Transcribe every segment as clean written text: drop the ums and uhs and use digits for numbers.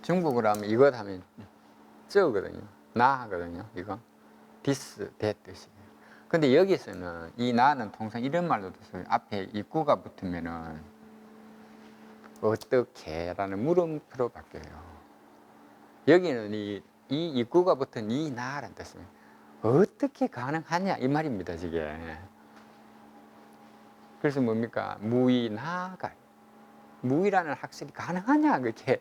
중국어로 하면 이것 하면 저거든요. 나 하거든요. 이거 this, that 뜻이에요. 근데 여기서는 이 나는 통상 이런 말로도 써요. 앞에 입구가 붙으면은 어떻게? 라는 물음표로 바뀌어요. 여기는 이 입구가 붙은 이 나라는 뜻입니다. 어떻게 가능하냐 이 말입니다. 이게. 그래서 뭡니까? 무의나가 무의라는 학설이 가능하냐 그게.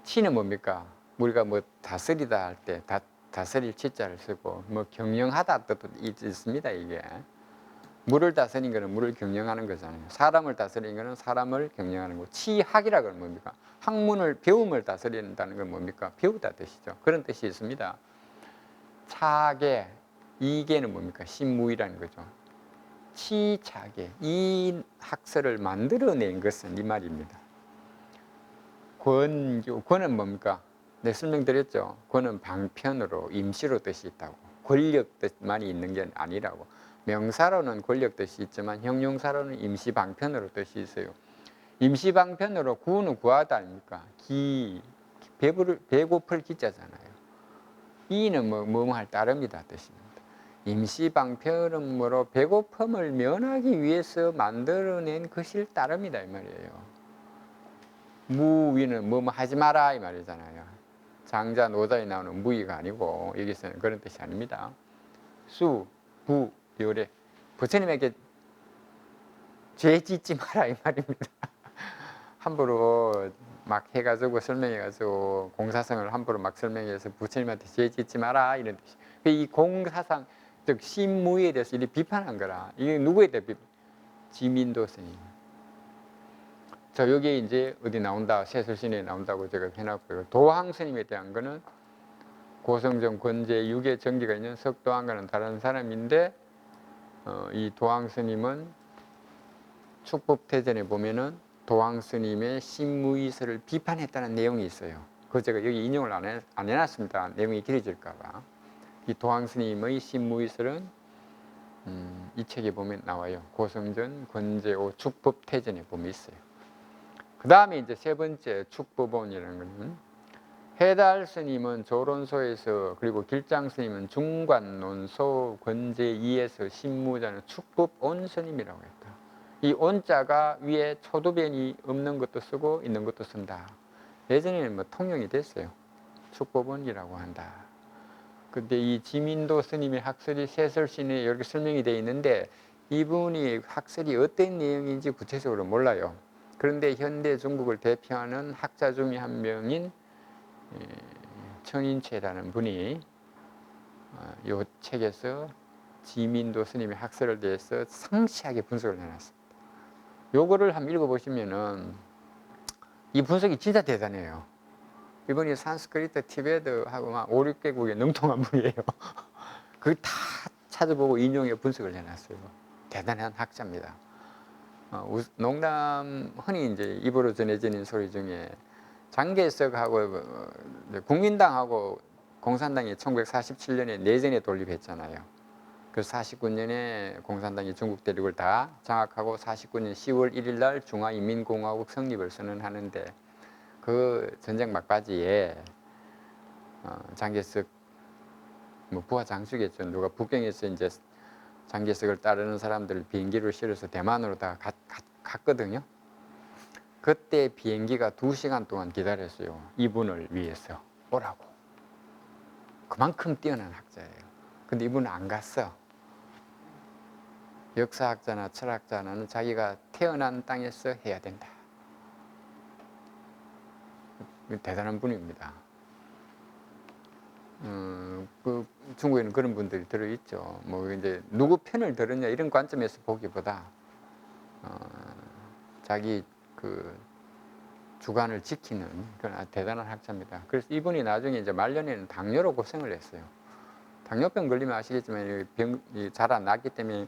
치는 뭡니까? 우리가 뭐 다스리다 할 때 다스릴 치자를 쓰고 뭐 경영하다 뜻도 있습니다. 이게 물을 다스리는 거는 물을 경영하는 거잖아요. 사람을 다스리는 거는 사람을 경영하는 거고, 치학이라고 하는 뭡니까? 학문을 배움을 다스린다는 건 뭡니까? 배우다 뜻이죠. 그런 뜻이 있습니다. 차계, 이계는 뭡니까? 신무이라는 거죠. 치차계, 이 학설을 만들어낸 것은 이 말입니다. 권유, 권은 뭡니까? 네, 설명드렸죠. 권은 방편으로, 임시로 뜻이 있다고. 권력 뜻만이 있는 게 아니라고. 명사로는 권력 뜻이 있지만 형용사로는 임시 방편으로 뜻이 있어요. 임시 방편으로 구는 구하다 아닙니까? 배고플 기자잖아요. 이는 뭐뭐 할 따름이다 뜻입니다. 임시 방편은 뭐로 배고픔을 면하기 위해서 만들어낸 것일 따름이다 이 말이에요. 무위는 뭐뭐 하지 마라 이 말이잖아요. 장자 노자에 나오는 무위가 아니고 여기서는 그런 뜻이 아닙니다. 수, 부, 요래 부처님에게 죄 짓지 마라 이 말입니다. 함부로 막 해가지고 설명해가지고 공사성을 함부로 막 설명해서 부처님한테 죄 짓지 마라 이런 뜻이. 이 공사상 즉 신무에 대해서 이렇게 비판한 거라. 이게 누구에 대해 비판? 지민도 스님. 자, 여기 이제 어디 나온다, 세술신에 나온다고 제가 해놨고요. 도항 스님에 대한 거는 고성정, 권제, 육의 정기가 있는 석도항과는 다른 사람인데, 이 도항 스님은 축법태전에 보면은 도항 스님의 신무이설을 비판했다는 내용이 있어요. 그거 제가 여기 인용을 안 해놨습니다. 내용이 길어질까봐. 이 도항 스님의 신무이설은 이 책에 보면 나와요. 고성전, 권제오, 축법태전에 보면 있어요. 그 다음에 이제 세 번째 축법원이라는 것은 해달 스님은 조론소에서, 그리고 길장 스님은 중관론소, 권제2에서 신무자는 축법온 스님이라고 했다. 이 온자가 위에 초두변이 없는 것도 쓰고 있는 것도 쓴다. 예전에는 뭐 통용이 됐어요. 축법원이라고 한다. 근데 이 지민도 스님의 학설이 세설신에 이렇게 설명이 되어 있는데 이분이 학설이 어떤 내용인지 구체적으로 몰라요. 그런데 현대 중국을 대표하는 학자 중에 한 명인 청인채라는 분이 이 책에서 지민도 스님의 학설에 대해서 상세하게 분석을 해놨습니다. 요거를 한번 읽어보시면은 이 분석이 진짜 대단해요. 이분이 산스크리트, 티베트하고 막 5, 6개국에 능통한 분이에요. 그걸 다 찾아보고 인용해 분석을 해놨어요. 대단한 학자입니다. 농담 흔히 이제 입으로 전해지는 소리 중에 장개석하고 국민당하고 공산당이 1947년에 내전에 돌입했잖아요. 그 49년에 공산당이 중국 대륙을 다 장악하고 49년 10월 1일 날 중화인민공화국 성립을 선언하는데 그 전쟁 막바지에 장개석 뭐 부하 장수겠죠. 누가 북경에서 이제 장개석을 따르는 사람들을 비행기로 실어서 대만으로 다 갔거든요. 그때 비행기가 2시간 동안 기다렸어요. 이분을 위해서 오라고. 그만큼 뛰어난 학자예요. 근데 이분은 안 갔어. 역사학자나 철학자는 자기가 태어난 땅에서 해야 된다. 대단한 분입니다. 그 중국에는 그런 분들이 들어있죠. 뭐 이제 누구 편을 들었냐 이런 관점에서 보기보다 자기 그 주관을 지키는 그런 대단한 학자입니다. 그래서 이분이 나중에 이제 말년에는 당뇨로 고생을 했어요. 당뇨병 걸리면 아시겠지만 병이 잘 안 낫기 때문에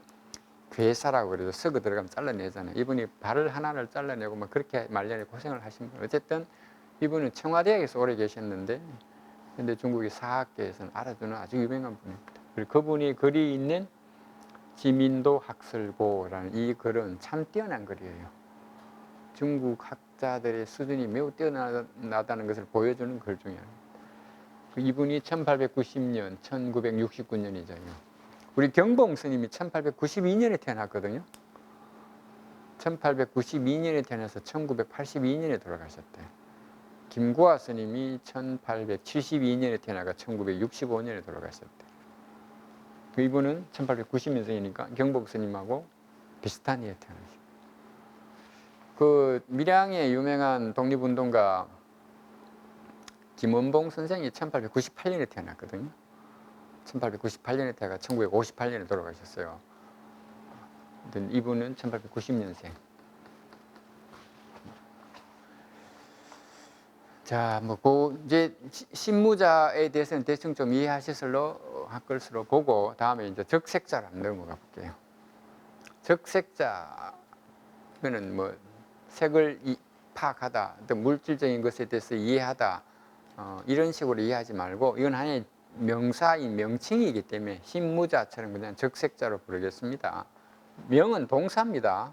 괴사라고 그래서 썩어 들어가면 잘라내잖아요. 이분이 발을 하나를 잘라내고 뭐 그렇게 말년에 고생을 하신 분. 어쨌든 이분은 청와대학에서 오래 계셨는데 근데 중국의 사학계에서는 알아두는 아주 유명한 분입니다. 그리고 그분이 글이 있는 지민도 학설고라는 이 글은 참 뛰어난 글이에요. 중국 철학자들의 수준이 매우 뛰어나다는 것을 보여주는 글 중에 하나. 이분이 1890년, 1969년이잖아요. 우리 경봉 스님이 1892년에 태어났거든요. 1892년에 태어나서 1982년에 돌아가셨대. 김구화 스님이 1872년에 태어나가 1965년에 돌아가셨대. 이분은 1890년생이니까 경복 스님하고 비슷한 해에 태어나셨어요. 그 밀양의 유명한 독립운동가 김원봉 선생이 1898년에 태어났거든요. 1898년에 태어나가 1958년에 돌아가셨어요. 이분은 1890년생. 자, 이제 신무자에 대해서는 대충 좀 이해하셨을로 할 것으로 보고, 다음에 이제 적색자로 한번 넘어가 볼게요. 적색자, 이거는 색을 파악하다, 또 물질적인 것에 대해서 이해하다, 이런 식으로 이해하지 말고, 이건 하나의 명사인 명칭이기 때문에 신무자처럼 그냥 적색자로 부르겠습니다. 명은 동사입니다.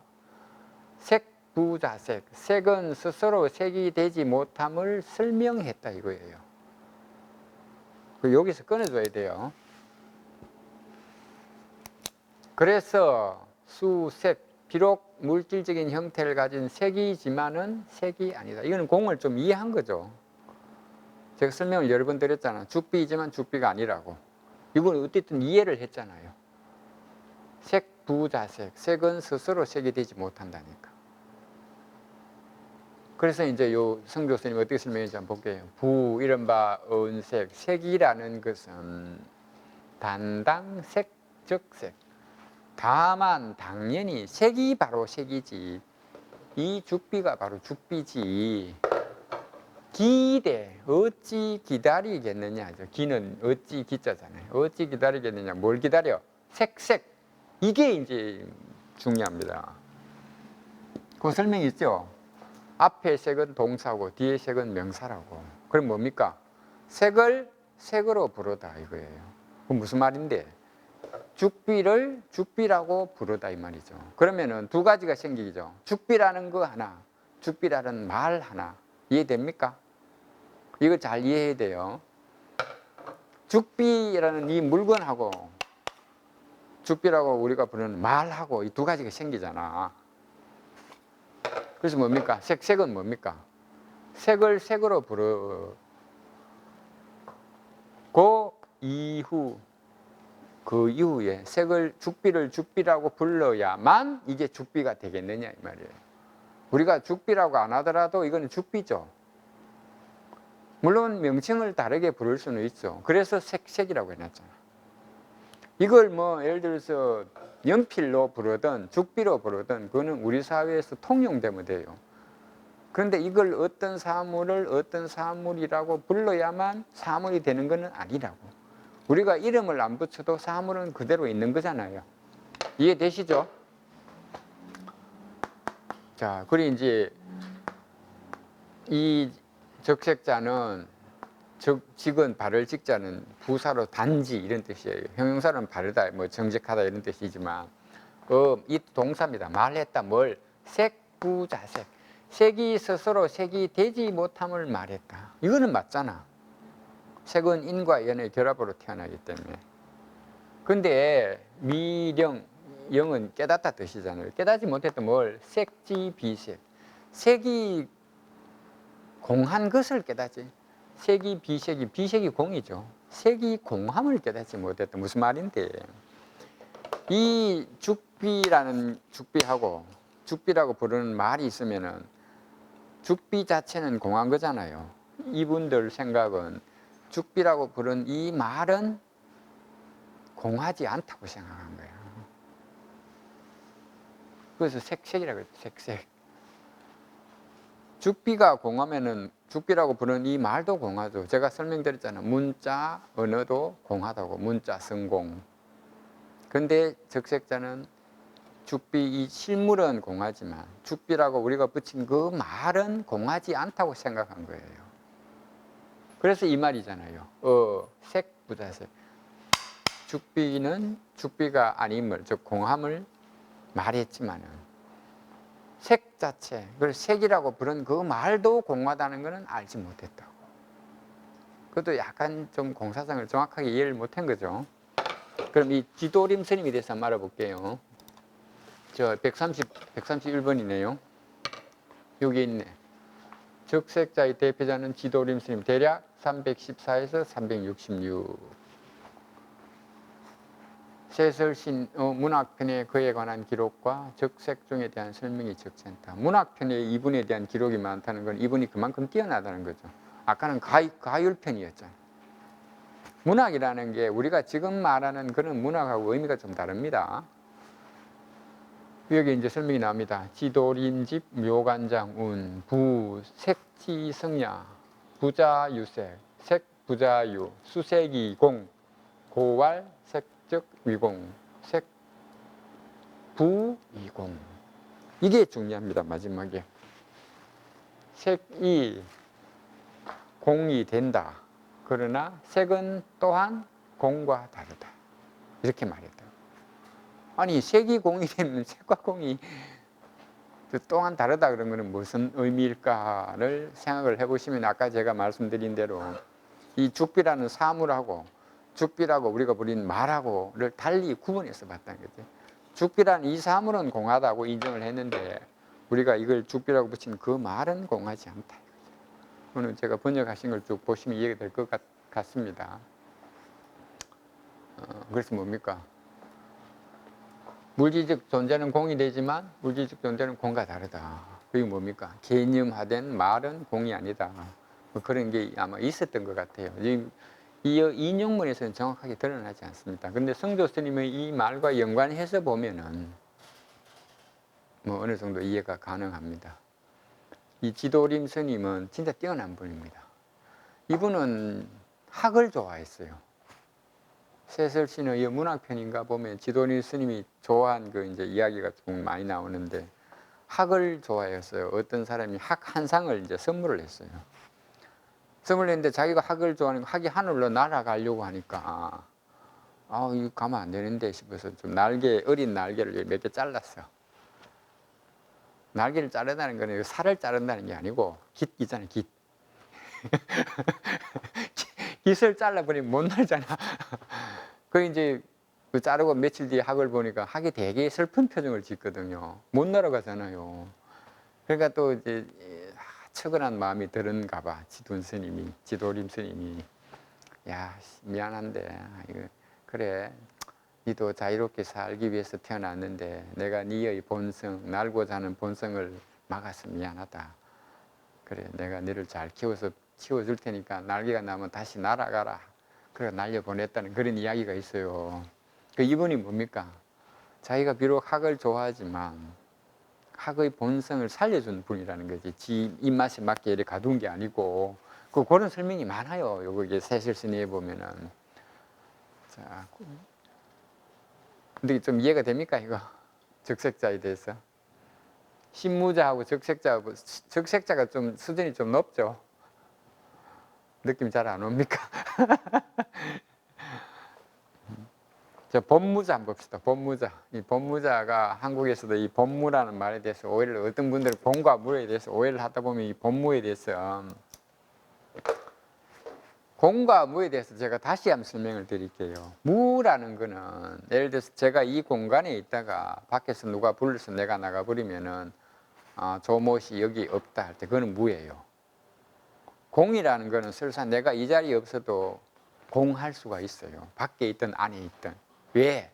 색부자색, 색은 스스로 색이 되지 못함을 설명했다 이거예요. 여기서 끊어줘야 돼요. 그래서 수색, 비록 물질적인 형태를 가진 색이지만은 색이 아니다. 이거는 공을 좀 이해한 거죠. 제가 설명을 여러 번 드렸잖아요. 죽비이지만 죽비가 아니라고. 이건 어쨌든 이해를 했잖아요. 색부자색, 색은 스스로 색이 되지 못한다니까. 그래서 이제 요 성교수님 어떻게 설명했는지 한번 볼게요. 부, 이른바 은색, 색이라는 것은 단당 색적색. 다만 당연히 색이 바로 색이지, 이 죽비가 바로 죽비지, 기대, 어찌 기다리겠느냐죠. 기는 어찌 기자잖아요. 어찌 기다리겠느냐, 뭘 기다려? 색. 이게 이제 중요합니다. 그 설명이 있죠. 앞에 색은 동사고 뒤에 색은 명사라고. 그럼 뭡니까? 색을 색으로 부르다 이거예요. 그 무슨 말인데? 죽비를 죽비라고 부르다 이 말이죠. 그러면은 두 가지가 생기죠. 죽비라는 거 하나, 죽비라는 말 하나. 이해됩니까? 이거 잘 이해해야 돼요. 죽비라는 이 물건하고 죽비라고 우리가 부르는 말하고 이 두 가지가 생기잖아. 그래서 뭡니까? 색은 뭡니까? 색을 색으로 부르고 그 이후에 색을 죽비를 죽비라고 불러야만 이게 죽비가 되겠느냐 이 말이에요. 우리가 죽비라고 안 하더라도 이거는 죽비죠. 물론 명칭을 다르게 부를 수는 있죠. 그래서 색이라고 해놨잖아. 이걸 예를 들어서 연필로 부르든 죽비로 부르든 그거는 우리 사회에서 통용되면 돼요. 그런데 이걸 어떤 사물이라고 불러야만 사물이 되는 것은 아니라고. 우리가 이름을 안 붙여도 사물은 그대로 있는 거잖아요. 이해되시죠? 자, 그리고 이제 이 적색자는 직은 발을 직자는 부사로 단지 이런 뜻이에요. 형용사는 바르다, 정직하다 이런 뜻이지만 이 동사입니다. 말했다, 뭘? 색부자색. 색이 스스로 색이 되지 못함을 말했다. 이거는 맞잖아. 색은 인과 연의 결합으로 태어나기 때문에. 근데 미령, 영은 깨닫다 뜻이잖아요. 깨닫지 못했던 뭘? 색지 비색. 색이 공한 것을 깨닫지. 색이 비색이 공이죠. 색이 공함을 깨닫지 못했다. 무슨 말인데? 이 죽비하고 죽비라고 부르는 말이 있으면은 죽비 자체는 공한 거잖아요. 이분들 생각은 죽비라고 부른 이 말은 공하지 않다고 생각한 거예요. 그래서 색이라고 했죠. 색. 죽비가 공하면은 죽비라고 부르는 이 말도 공하죠. 제가 설명드렸잖아요. 문자, 언어도 공하다고. 문자, 성공. 근데 적색자는 죽비, 이 실물은 공하지만 죽비라고 우리가 붙인 그 말은 공하지 않다고 생각한 거예요. 그래서 이 말이잖아요. 색부자색. 죽비는 죽비가 아님을, 즉 공함을 말했지만은 자체, 그걸 색이라고 부른 그 말도 공하다는 것은 알지 못했다고. 그것도 약간 좀 공사상을 정확하게 이해를 못한 거죠. 그럼 이 지도림 스님에 대해서 한번 알아볼게요. 저 131번이네요. 여기 있네. 적색자의 대표자는 지도림 스님, 대략 314에서 366. 세설신 문학편에 그에 관한 기록과 적색종에 대한 설명이 적지 않다. 문학편에 이분에 대한 기록이 많다는 건 이분이 그만큼 뛰어나다는 거죠. 아까는 가율편이었잖아요. 문학이라는 게 우리가 지금 말하는 그런 문학하고 의미가 좀 다릅니다. 여기 이제 설명이 나옵니다. 지도림집, 묘간장운, 부, 색지성야, 부자유색, 색부자유, 수색이공, 고왈, 색적 위공, 색부이공. 이게 중요합니다. 마지막에. 색이 공이 된다. 그러나 색은 또한 공과 다르다. 이렇게 말했다. 아니, 색이 공이 되면 색과 공이 또한 다르다 그런 것은 무슨 의미일까를 생각을 해보시면 아까 제가 말씀드린 대로 이 죽비라는 사물하고 죽비라고 우리가 부린 말하고를 달리 구분해서 봤다는 거죠. 죽비라는 이 사물은 공하다고 인정을 했는데 우리가 이걸 죽비라고 붙인 그 말은 공하지 않다. 오늘 제가 번역하신 걸 쭉 보시면 이해가 될 것 같습니다. 그래서 뭡니까? 물질적 존재는 공이 되지만 물질적 존재는 공과 다르다. 그게 뭡니까? 개념화된 말은 공이 아니다. 뭐 그런 게 아마 있었던 것 같아요. 이 인용문에서는 정확하게 드러나지 않습니다. 근데 성조 스님의 이 말과 연관해서 보면은 뭐 어느 정도 이해가 가능합니다. 이 지도림 스님은 진짜 뛰어난 분입니다. 이분은 학을 좋아했어요. 세설신의 문학편인가 보면 지도림 스님이 좋아한 그 이제 이야기가 좀 많이 나오는데 학을 좋아했어요. 어떤 사람이 학 한 상을 이제 선물을 했어요. 선물을 했는데 자기가 학을 좋아하는 학이 하늘로 날아가려고 하니까 이거 가면 안 되는데 싶어서 좀 어린 날개를 몇 개 잘랐어. 날개를 자른다는 거는 살을 자른다는 게 아니고 깃 있잖아요, 깃. 깃을 잘라버리면 못 날잖아. 그 이제 그 자르고 며칠 뒤에 학을 보니까 학이 되게 슬픈 표정을 짓거든요. 못 날아가잖아요. 그러니까 또 이제 측은한 마음이 들은가 봐. 지도림 스님이. 야, 미안한데, 그래. 니도 자유롭게 살기 위해서 태어났는데 내가 니의 본성, 날고자 하는 본성을 막아서 미안하다. 그래, 내가 너를 잘 키워줄 테니까 날개가 나면 다시 날아가라. 그래, 날려보냈다는 그런 이야기가 있어요. 그 이분이 뭡니까? 자기가 비록 학을 좋아하지만 학의 본성을 살려준 분이라는 거지. 지 입맛에 맞게 이렇게 가둔 게 아니고 그런 설명이 많아요. 요거 세실스니에 보면은. 자, 근데 좀 이해가 됩니까, 이거? 적색자에 대해서. 신무자하고 적색자가 좀 수준이 좀 높죠? 느낌 잘 안 옵니까? 자, 법무자 한번 봅시다. 법무자. 이 법무자가 한국에서도 이 법무라는 말에 대해서 오해를, 어떤 분들은 법과 무에 대해서 오해를 하다 보면 이 법무에 대해서 공과 무에 대해서 제가 다시 한번 설명을 드릴게요. 무라는 거는 예를 들어서 제가 이 공간에 있다가 밖에서 누가 불러서 내가 나가버리면은 조모씨 여기 없다 할 때 그거는 무예요. 공이라는 거는 설사 내가 이 자리에 없어도 공할 수가 있어요. 밖에 있든 안에 있든. 왜?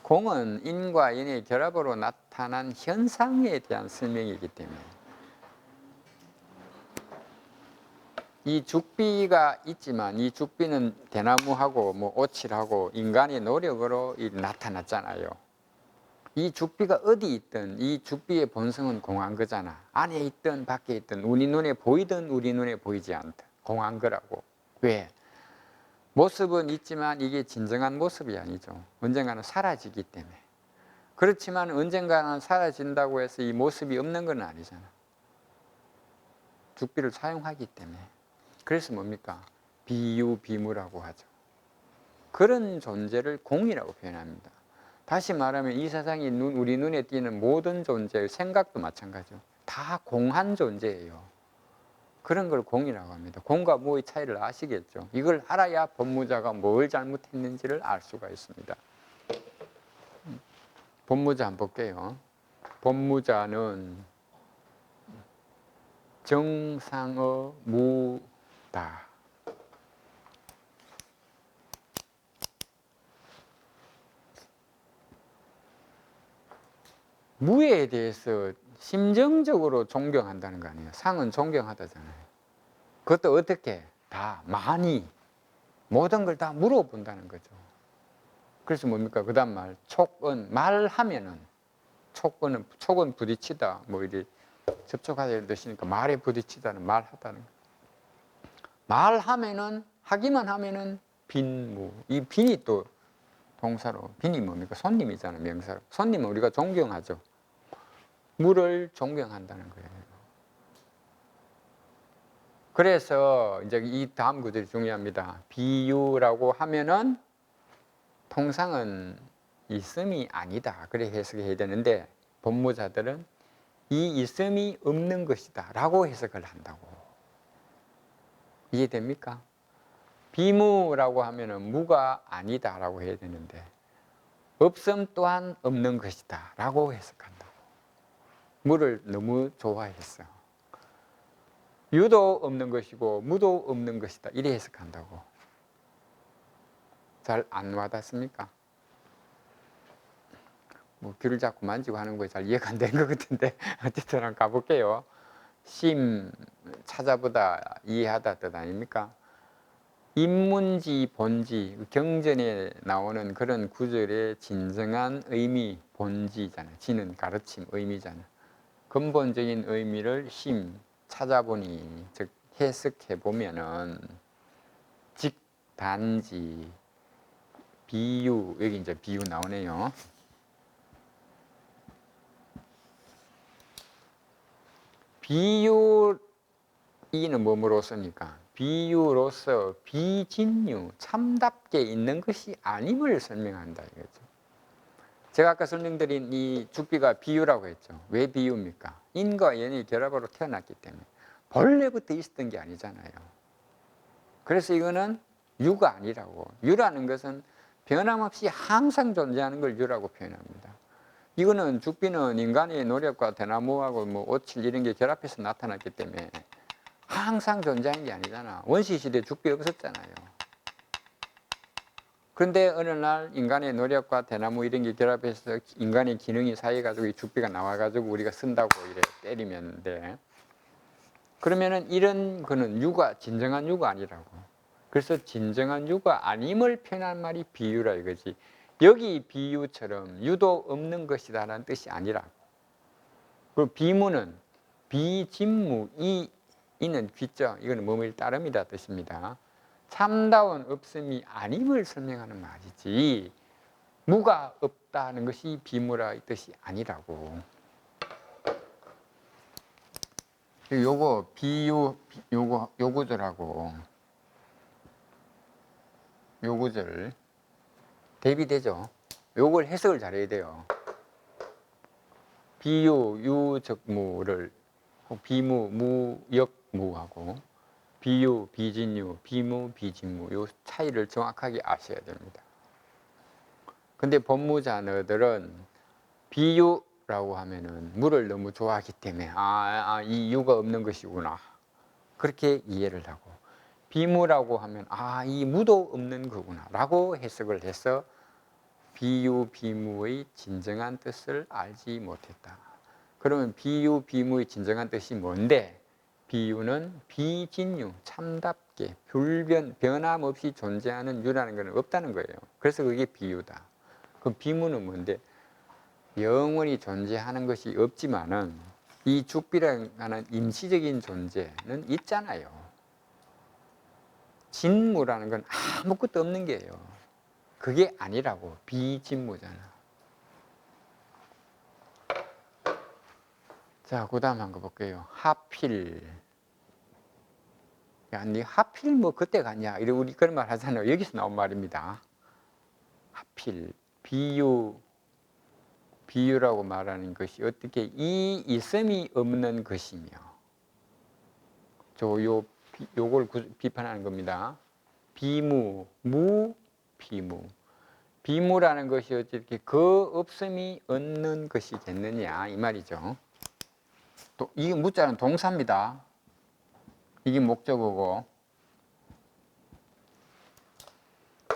공은 인과 인의 결합으로 나타난 현상에 대한 설명이기 때문에 이 죽비가 있지만 이 죽비는 대나무하고 뭐 오칠하고 인간의 노력으로 나타났잖아요. 이 죽비가 어디 있든 이 죽비의 본성은 공한 거잖아. 안에 있든 밖에 있든 우리 눈에 보이든 우리 눈에 보이지 않든 공한 거라고. 왜? 모습은 있지만 이게 진정한 모습이 아니죠. 언젠가는 사라지기 때문에. 그렇지만 언젠가는 사라진다고 해서 이 모습이 없는 건 아니잖아. 죽비를 사용하기 때문에. 그래서 뭡니까? 비유비무라고 하죠. 그런 존재를 공이라고 표현합니다. 다시 말하면 이 세상이 우리 눈에 띄는 모든 존재, 생각도 마찬가지죠. 다 공한 존재예요. 그런 걸 공이라고 합니다. 공과 무의 차이를 아시겠죠? 이걸 알아야 법무자가 뭘 잘못했는지를 알 수가 있습니다. 법무자 한번 볼게요. 법무자는 정상의 무다. 무에 대해서 심정적으로 존경한다는 거 아니에요. 상은 존경하다잖아요. 그것도 어떻게? 다 많이 모든 걸 다 물어본다는 거죠. 그래서 뭡니까? 그 다음 말 촉은 말하면은 촉은 부딪히다 뭐 이리 접촉하다 이런 뜻이니까 말에 부딪히다는 말하다는 거. 말하면은 하기만 하면은 빈무. 이 빈이 또 동사로 빈이 뭡니까? 손님이잖아요. 명사로. 손님은 우리가 존경하죠. 무를 존경한다는 거예요. 그래서 이제 이 다음 구절이 중요합니다. 비유라고 하면은 통상은 있음이 아니다. 그래 해석해야 되는데 법무자들은 이 있음이 없는 것이다 라고 해석을 한다고. 이해됩니까? 비무라고 하면은 무가 아니다 라고 해야 되는데 없음 또한 없는 것이다 라고 해석한다고. 무를 너무 좋아했어. 유도 없는 것이고 무도 없는 것이다 이래 해석한다고. 잘 안 와닿습니까? 뭐 귀를 잡고 만지고 하는 거에 잘 이해가 안 되는 것 같은데 어쨌든 한번 가볼게요. 심, 찾아보다, 이해하다 뜻 아닙니까? 인문지, 본지, 경전에 나오는 그런 구절의 진정한 의미, 본지잖아요. 지는 가르침, 의미잖아요. 근본적인 의미를 심, 찾아보니, 즉 해석해보면은 직, 단지, 비유, 여기 이제 비유 나오네요. 비유, 이는 뭐뭐로서니까 비유로서 비진유, 참답게 있는 것이 아님을 설명한다 이거죠. 제가 아까 설명드린 이 죽비가 비유라고 했죠. 왜 비유입니까? 인과 연이 결합으로 태어났기 때문에. 본래부터 있었던 게 아니잖아요. 그래서 이거는 유가 아니라고. 유라는 것은 변함없이 항상 존재하는 걸 유라고 표현합니다. 이거는 죽비는 인간의 노력과 대나무하고 뭐 오칠 이런 게 결합해서 나타났기 때문에 항상 존재하는 게 아니잖아. 원시시대에 죽비 없었잖아요. 그런데 어느 날 인간의 노력과 대나무 이런 게 결합해서 인간의 기능이 사이가지고 이 죽비가 나와가지고 우리가 쓴다고 이래 때리면 돼. 그러면은 이런 거는 유가, 진정한 유가 아니라고. 그래서 진정한 유가 아님을 표현한 말이 비유라 이거지. 여기 비유처럼 유도 없는 것이다라는 뜻이 아니라고. 그리고 비무는 비진무, 이는 귀자, 이거는 몸을 따름이다 뜻입니다. 참다운 없음이 아님을 설명하는 말이지 무가 없다는 것이 비무라 이 뜻이 아니라고. 요거 비유, 요 구절하고 요 구절 대비되죠. 요걸 해석을 잘해야 돼요. 비유, 유적무를 비무, 무역무하고 비유, 비진유, 비무, 비진무 요 차이를 정확하게 아셔야 됩니다. 근데 법무자너들은 비유라고 하면은 무를 너무 좋아하기 때문에 이 유가 없는 것이구나 그렇게 이해를 하고 비무라고 하면 이 무도 없는 거구나 라고 해석을 해서 비유, 비무의 진정한 뜻을 알지 못했다. 그러면 비유, 비무의 진정한 뜻이 뭔데? 비유는 비진유, 참답게 변함없이 존재하는 유라는 것은 없다는 거예요. 그래서 그게 비유다. 그럼 비무는 뭔데? 영원히 존재하는 것이 없지만은 이 죽비라는 임시적인 존재는 있잖아요. 진무라는 건 아무것도 없는 게예요. 그게 아니라고. 비진무잖아. 자, 그 다음 한거 볼게요. 하필. 야, 니 하필 뭐 그때 갔냐? 우리 그런 말 하잖아요. 여기서 나온 말입니다. 하필. 비유, 비유라고 말하는 것이 어떻게 이 있음이 없는 것이며, 요걸 비판하는 겁니다. 비무, 비무. 비무라는 것이 어떻게 그 없음이 없는 것이겠느냐 이 말이죠. 또 이게 무자는 동사입니다. 이게 목적어고,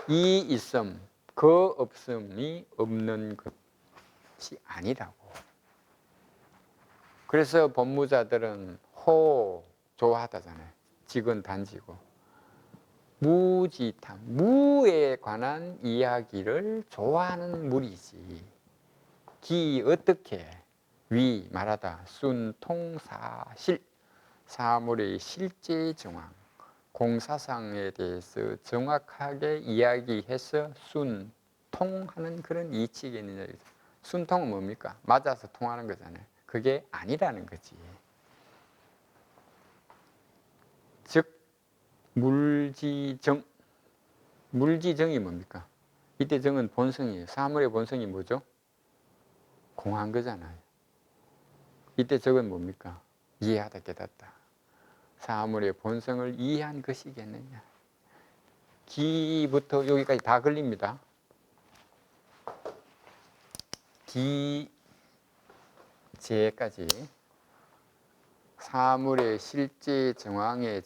이 있음, 그 없음이 없는 것이 아니라고. 그래서 법무자들은 좋아하다잖아요. 직은 단지고. 무지탐, 무에 관한 이야기를 좋아하는 무리지. 어떻게 위 말하다 순통사실, 사물의 실제 정황, 공사상에 대해서 정확하게 이야기해서 순통하는 그런 이치가 있느냐. 순통은 뭡니까? 맞아서 통하는 거잖아요. 그게 아니라는 거지. 즉 물지정, 물지정이 뭡니까? 이때 정은 본성이에요. 사물의 본성이 뭐죠? 공한 거잖아요. 이때 적은 뭡니까? 이해하다, 깨닫다. 사물의 본성을 이해한 것이겠느냐. 기부터 여기까지 다 걸립니다. 기제까지 사물의 실제 정황에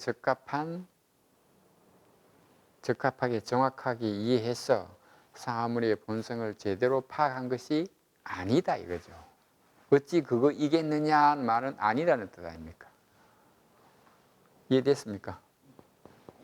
적합하게 정확하게 이해해서 사물의 본성을 제대로 파악한 것이 아니다 이거죠. 어찌 그거 이겠느냐 말은 아니라는 뜻 아닙니까? 이해됐습니까?